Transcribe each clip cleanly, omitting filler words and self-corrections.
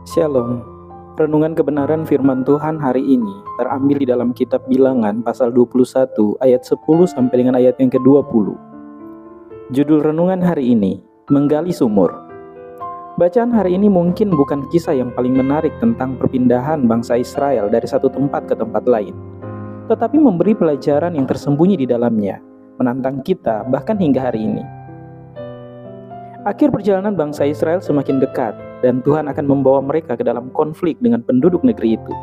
Shalom. Renungan kebenaran firman Tuhan hari ini terambil di dalam kitab Bilangan pasal 21 ayat 10 sampai dengan ayat yang ke-20. Judul renungan hari ini, Menggali Sumur. Bacaan hari ini mungkin bukan kisah yang paling menarik tentang perpindahan bangsa Israel dari satu tempat ke tempat lain, tetapi memberi pelajaran yang tersembunyi di dalamnya, menantang kita bahkan hingga hari ini. Akhir perjalanan bangsa Israel semakin dekat, dan Tuhan akan membawa mereka ke dalam konflik dengan penduduk negeri itu.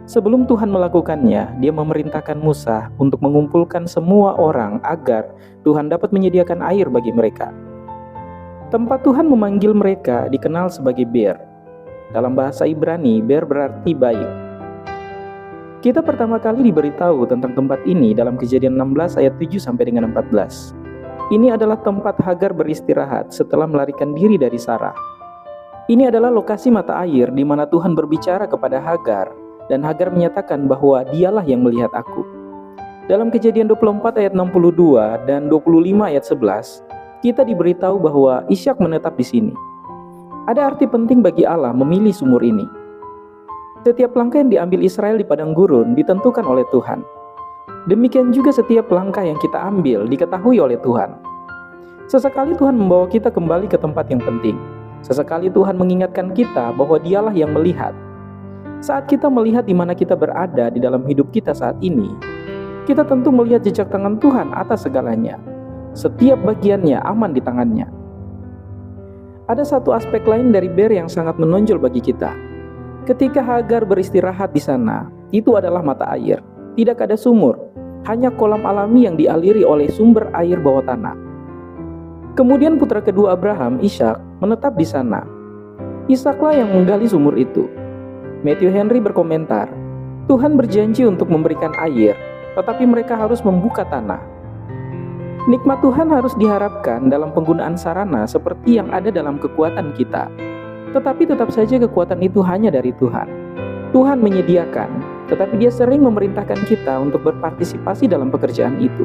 Sebelum Tuhan melakukannya, Dia memerintahkan Musa untuk mengumpulkan semua orang agar Tuhan dapat menyediakan air bagi mereka. Tempat Tuhan memanggil mereka dikenal sebagai Ber. Dalam bahasa Ibrani, Ber berarti baik. Kita pertama kali diberitahu tentang tempat ini dalam Kejadian 16 ayat 7 sampai dengan 14. Ini adalah tempat Hagar beristirahat setelah melarikan diri dari Sarah. Ini adalah lokasi mata air di mana Tuhan berbicara kepada Hagar, dan Hagar menyatakan bahwa Dialah yang melihat aku. Dalam Kejadian 24 ayat 62 dan 25 ayat 11, kita diberitahu bahwa Ishak menetap di sini. Ada arti penting bagi Allah memilih sumur ini. Setiap langkah yang diambil Israel di padang gurun ditentukan oleh Tuhan. Demikian juga setiap langkah yang kita ambil diketahui oleh Tuhan. Sesekali Tuhan membawa kita kembali ke tempat yang penting. Sesekali Tuhan mengingatkan kita bahwa Dialah yang melihat. Saat kita melihat di mana kita berada di dalam hidup kita saat ini, kita tentu melihat jejak tangan Tuhan atas segalanya. Setiap bagiannya aman di tangannya. Ada satu aspek lain dari Ber yang sangat menonjol bagi kita. Ketika Hagar beristirahat di sana, itu adalah mata air. Tidak ada sumur, hanya kolam alami yang dialiri oleh sumber air bawah tanah. Kemudian putra kedua Abraham, Ishak, menetap di sana. Ishaklah yang menggali sumur itu. Matthew Henry berkomentar, Tuhan berjanji untuk memberikan air, tetapi mereka harus membuka tanah. Nikmat Tuhan harus diharapkan dalam penggunaan sarana seperti yang ada dalam kekuatan kita. Tetapi tetap saja kekuatan itu hanya dari Tuhan. Tuhan menyediakan, tetapi Dia sering memerintahkan kita untuk berpartisipasi dalam pekerjaan itu.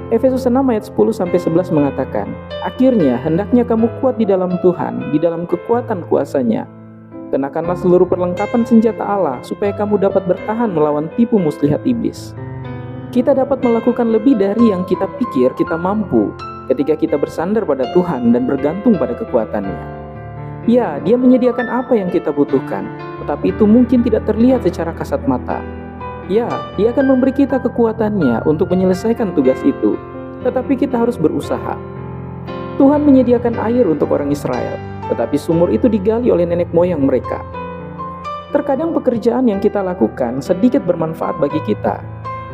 Efesus 6 ayat 10-11 mengatakan, akhirnya hendaknya kamu kuat di dalam Tuhan, di dalam kekuatan kuasa-Nya. Kenakanlah seluruh perlengkapan senjata Allah, supaya kamu dapat bertahan melawan tipu muslihat iblis. Kita dapat melakukan lebih dari yang kita pikir kita mampu, ketika kita bersandar pada Tuhan dan bergantung pada kekuatan-Nya. Ya, Dia menyediakan apa yang kita butuhkan, tetapi itu mungkin tidak terlihat secara kasat mata. Ya, Dia akan memberi kita kekuatannya untuk menyelesaikan tugas itu, tetapi kita harus berusaha. Tuhan menyediakan air untuk orang Israel, tetapi sumur itu digali oleh nenek moyang mereka. Terkadang pekerjaan yang kita lakukan sedikit bermanfaat bagi kita,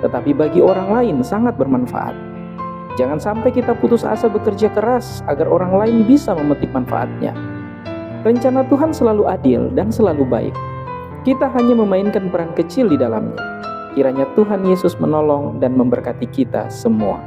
tetapi bagi orang lain sangat bermanfaat. Jangan sampai kita putus asa bekerja keras agar orang lain bisa memetik manfaatnya. Rencana Tuhan selalu adil dan selalu baik. Kita hanya memainkan peran kecil di dalamnya. Kiranya Tuhan Yesus menolong dan memberkati kita semua.